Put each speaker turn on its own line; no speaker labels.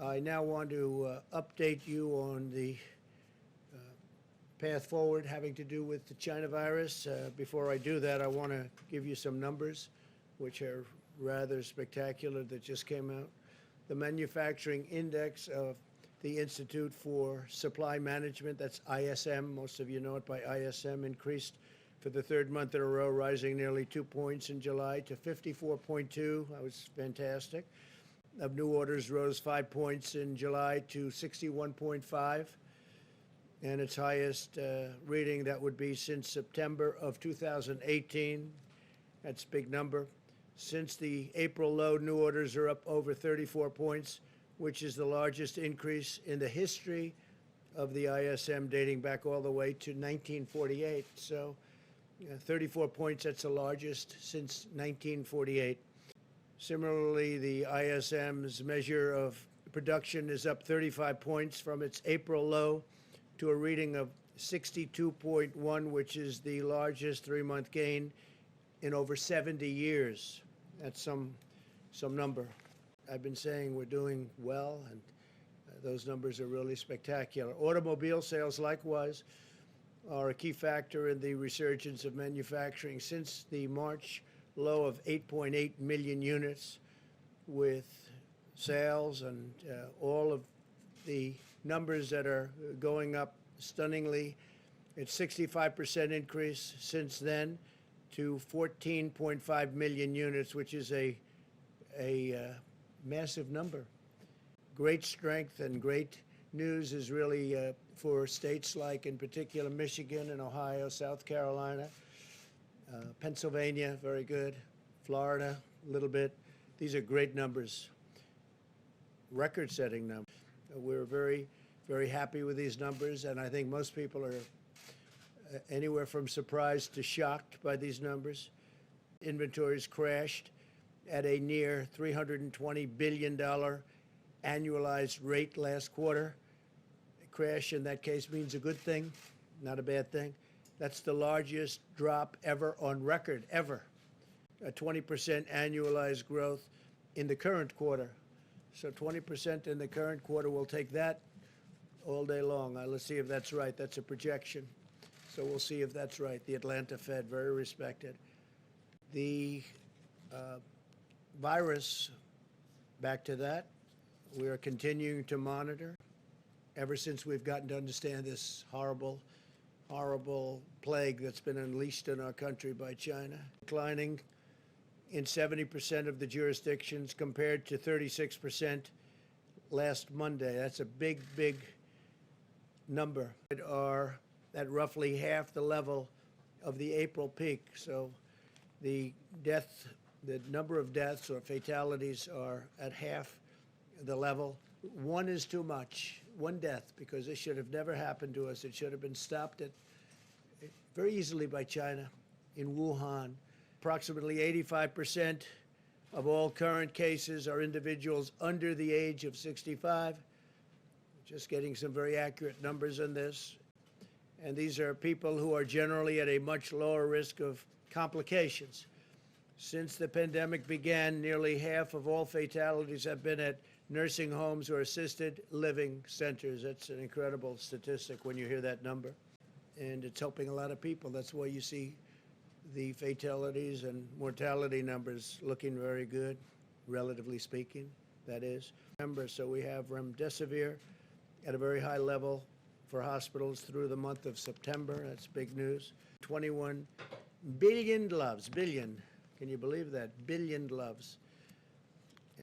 I now want to update you on the path forward having to do with the China virus. Before I do that, I want to give you some numbers, which are rather spectacular, that just came out. The manufacturing index of the Institute for Supply Management, that's ISM, most of you know it by ISM, increased for the third month in a row, rising nearly 2 points in July to 54.2. That was fantastic. Of new orders rose 5 points in July to 61.5, and its highest reading that would be since September of 2018. That's a big number. Since the April low, new orders are up over 34 points, which is the largest increase in the history of the ISM, dating back all the way to 1948. So 34 points, that's the largest since 1948. Similarly, the ISM's measure of production is up 35 points from its April low to a reading of 62.1, which is the largest three-month gain in over 70 years. That's some number. I've been saying we're doing well, and those numbers are really spectacular. Automobile sales, likewise, are a key factor in the resurgence of manufacturing since the March low of 8.8 million units, with sales and all of the numbers that are going up stunningly. It's 65% increase since then to 14.5 million units, which is a massive number. Great strength and great news is really for states like, in particular, Michigan and Ohio, South Carolina, Pennsylvania, very good, Florida, a little bit. These are great numbers, record-setting numbers. We're very, very happy with these numbers, and I think most people are anywhere from surprised to shocked by these numbers. Inventories crashed at a near $320 billion annualized rate last quarter. A crash in that case means a good thing, not a bad thing. That's the largest drop ever on record, ever. A 20% annualized growth in the current quarter. So 20% in the current quarter, we'll take that all day long. Let's see if that's right. That's a projection. So we'll see if that's right. The Atlanta Fed, very respected. The virus, back to that, we are continuing to monitor ever since we've gotten to understand this horrible plague that's been unleashed in our country by China. Declining in 70% of the jurisdictions compared to 36% last Monday. That's a big, big number. It are at roughly half the level of the April peak. So the number of deaths or fatalities are at half the level. One is too much, one death, because this should have never happened to us. It should have been stopped very easily by China in Wuhan. Approximately 85% of all current cases are individuals under the age of 65. Just getting some very accurate numbers on this. And these are people who are generally at a much lower risk of complications. Since the pandemic began, nearly half of all fatalities have been at nursing homes or assisted living centers. That's an incredible statistic when you hear that number. And it's helping a lot of people. That's why you see the fatalities and mortality numbers looking very good, relatively speaking, that is. Remember, so we have remdesivir at a very high level for hospitals through the month of September. That's big news. 21 billion gloves, billion. Can you believe that? Billion gloves